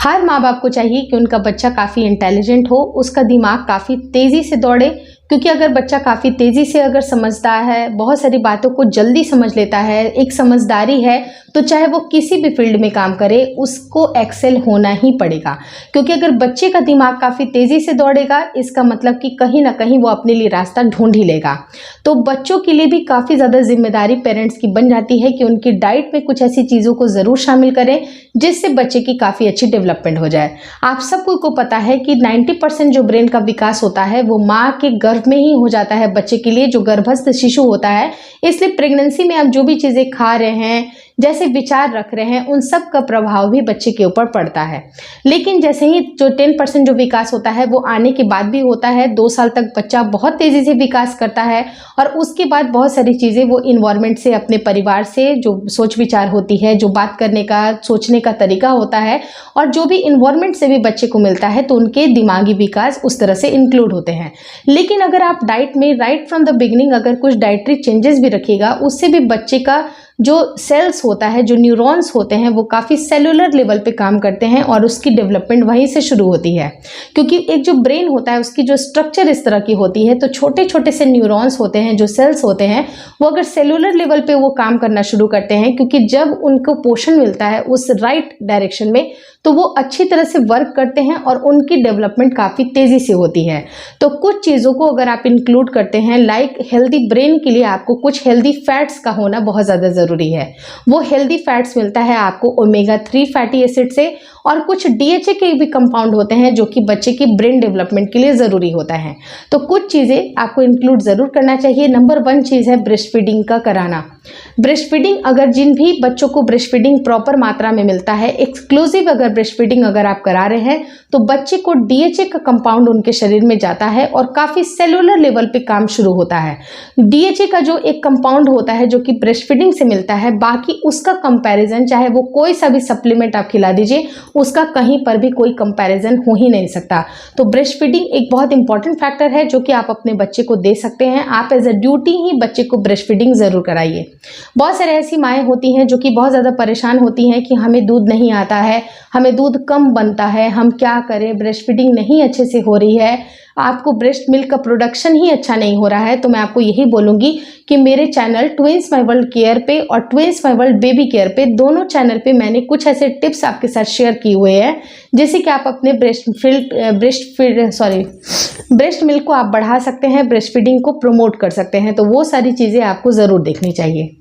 हर माँ बाप को चाहिए कि उनका बच्चा काफ़ी इंटेलिजेंट हो, उसका दिमाग काफ़ी तेज़ी से दौड़े, क्योंकि अगर बच्चा काफ़ी तेज़ी से अगर समझता है, बहुत सारी बातों को जल्दी समझ लेता है, एक समझदारी है, तो चाहे वो किसी भी फील्ड में काम करे उसको एक्सेल होना ही पड़ेगा। क्योंकि अगर बच्चे का दिमाग काफ़ी तेज़ी से दौड़ेगा, इसका मतलब कि कहीं ना कहीं वो अपने लिए रास्ता ढूंढ ही लेगा। तो बच्चों के लिए भी काफ़ी ज़्यादा जिम्मेदारी पेरेंट्स की बन जाती है कि उनकी डाइट में कुछ ऐसी चीज़ों को ज़रूर शामिल करें जिससे बच्चे की काफ़ी अच्छी डेवलपमेंट हो जाए। आप सबको को पता है कि 90% जो ब्रेन का विकास होता है वो माँ के गर्भ में ही हो जाता है बच्चे के लिए, जो गर्भस्थ शिशु होता है। इसलिए प्रेगनेंसी में आप जो भी चीज़ें खा रहे हैं, जैसे विचार रख रहे हैं, उन सब का प्रभाव भी बच्चे के ऊपर पड़ता है। लेकिन जैसे ही जो 10% जो विकास होता है वो आने के बाद भी होता है। 2 साल तक बच्चा बहुत तेज़ी से विकास करता है और उसके बाद बहुत सारी चीज़ें वो इन्वायरमेंट से, अपने परिवार से जो सोच विचार होती है, जो बात करने का, सोचने का तरीका होता है और जो भी इन्वायरमेंट से भी बच्चे को मिलता है, तो उनके दिमागी विकास उस तरह से इंक्लूड होते हैं। लेकिन अगर आप डाइट में राइट फ्रॉम द बिगिनिंग अगर कुछ डाइटरी चेंजेस भी रखिएगा, उससे भी बच्चे का जो सेल्स होता है, जो न्यूरॉन्स होते हैं, वो काफ़ी सेलुलर लेवल पे काम करते हैं और उसकी डेवलपमेंट वहीं से शुरू होती है। क्योंकि एक जो ब्रेन होता है उसकी जो स्ट्रक्चर इस तरह की होती है, तो छोटे छोटे से न्यूरॉन्स होते हैं, जो सेल्स होते हैं, वो अगर सेलुलर लेवल पे वो काम करना शुरू करते हैं, क्योंकि जब उनको पोषण मिलता है उस राइट डायरेक्शन में, तो वो अच्छी तरह से वर्क करते हैं और उनकी डेवलपमेंट काफ़ी तेज़ी से होती है। तो कुछ चीज़ों को अगर आप इंक्लूड करते हैं, लाइक हेल्दी ब्रेन के लिए आपको कुछ हेल्दी फैट्स का होना बहुत ज़्यादा ज़रूरी है। वो हेल्दी फैट्स मिलता है आपको ओमेगा 3 फैटी एसिड से, और कुछ DHA के भी कंपाउंड होते हैं जो कि बच्चे की ब्रेन डेवलपमेंट के लिए ज़रूरी होता है। तो कुछ चीज़ें आपको इंक्लूड ज़रूर करना चाहिए। नंबर 1 चीज़ है ब्रेस्ट फीडिंग का कराना। ब्रेस्ट फीडिंग अगर जिन भी बच्चों को ब्रेस्ट फीडिंग प्रॉपर मात्रा में मिलता है, एक्सक्लूसिव अगर ब्रेस्ट फीडिंग अगर आप करा रहे हैं, तो बच्चे को DHA का कंपाउंड उनके शरीर में जाता है और काफ़ी सेलुलर लेवल पे काम शुरू होता है। DHA का जो एक कंपाउंड होता है जो कि ब्रेस्ट फीडिंग से मिलता है, बाकी उसका कंपैरिजन चाहे वो कोई सा भी सप्लीमेंट आप खिला दीजिए, उसका कहीं पर भी कोई कंपैरिजन हो ही नहीं सकता। तो ब्रेस्ट फीडिंग एक बहुत इंपॉर्टेंट फैक्टर है जो कि आप अपने बच्चे को दे सकते हैं। आप एज अ ड्यूटी ही बच्चे को ब्रेस्ट फीडिंग ज़रूर कराइए। बहुत सारे ऐसी माएँ होती हैं जो कि बहुत ज़्यादा परेशान होती हैं कि हमें दूध नहीं आता है, हमें दूध कम बनता है, हम क्या करें, ब्रेस्ट फीडिंग नहीं अच्छे से हो रही है, आपको ब्रेस्ट मिल्क का प्रोडक्शन ही अच्छा नहीं हो रहा है। तो मैं आपको यही बोलूँगी कि मेरे channel twins my world care पे और twins my world baby care पे, दोनों चैनल पे मैंने कुछ ऐसे टिप्स आपके साथ शेयर किए हुए हैं जिससे कि आप अपने ब्रेस्ट मिल्क को आप बढ़ा सकते हैं, ब्रेस्ट फीडिंग को प्रमोट कर सकते हैं। तो वो सारी चीज़ें आपको ज़रूर देखनी चाहिए।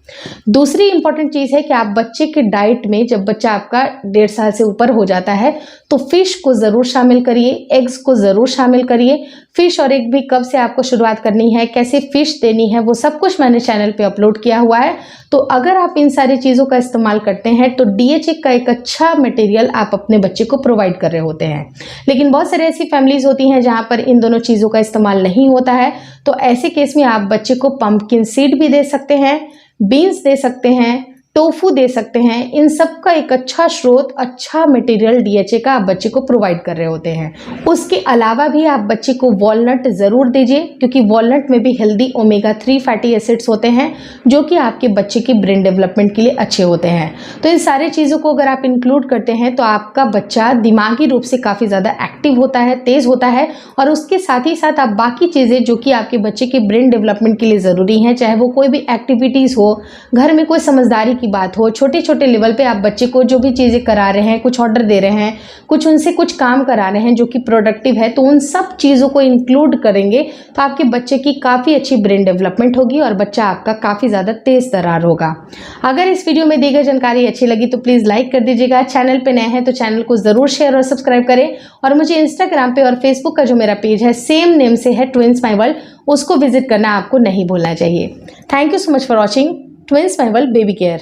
दूसरी इंपॉर्टेंट चीज़ है कि आप बच्चे के डाइट में, जब बच्चा आपका 1.5 साल से ऊपर हो जाता है, तो फिश को ज़रूर शामिल करिए, एग्स को ज़रूर शामिल करिए। फिश और एग भी कब से आपको शुरुआत करनी है, कैसे फिश देनी है, वो सब कुछ मैंने चैनल पे अपलोड किया हुआ है। तो अगर आप इन सारी चीज़ों का इस्तेमाल करते हैं तो DHA का एक अच्छा मटेरियल आप अपने बच्चे को प्रोवाइड कर रहे होते हैं। लेकिन बहुत सारी ऐसी फैमिलीज़ होती हैं जहाँ पर इन दोनों चीज़ों का इस्तेमाल नहीं होता है, तो ऐसे केस में आप बच्चे को पंपकिन सीड भी दे सकते हैं, बीन्स दे सकते हैं, टोफू दे सकते हैं। इन सब का एक अच्छा स्रोत, अच्छा मटेरियल DHA का आप बच्चे को प्रोवाइड कर रहे होते हैं। उसके अलावा भी आप बच्चे को वॉलनट ज़रूर दीजिए, क्योंकि वॉलनट में भी हेल्दी ओमेगा 3 फैटी एसिड्स होते हैं जो कि आपके बच्चे की ब्रेन डेवलपमेंट के लिए अच्छे होते हैं। तो इन सारी चीज़ों को अगर आप इंक्लूड करते हैं तो आपका बच्चा दिमागी रूप से काफ़ी ज़्यादा एक्टिव होता है, तेज़ होता है, और उसके साथ ही साथ आप बाकी चीज़ें जो कि आपके बच्चे के ब्रेन डेवलपमेंट के लिए ज़रूरी हैं, चाहे वो कोई भी एक्टिविटीज़ हो, घर में कोई समझदारी की बात हो, छोटे छोटे लेवल पे आप बच्चे को जो भी चीज़ें करा रहे हैं, कुछ ऑर्डर दे रहे हैं, कुछ उनसे कुछ काम करा रहे हैं जो कि प्रोडक्टिव है, तो उन सब चीज़ों को इंक्लूड करेंगे तो आपके बच्चे की काफ़ी अच्छी ब्रेन डेवलपमेंट होगी और बच्चा आपका काफ़ी ज़्यादा तेज़ तर्रार होगा। अगर इस वीडियो में दी गई जानकारी अच्छी लगी तो प्लीज़ लाइक कर दीजिएगा। चैनल पर नए हैं तो चैनल को ज़रूर शेयर और सब्सक्राइब करें, और मुझे इंस्टाग्राम पे और फेसबुक का जो मेरा पेज है सेम नेम से है, ट्विंस माय वर्ल्ड, उसको विजिट करना आपको नहीं भूलना चाहिए। Thank you so much for watching twins my world baby care.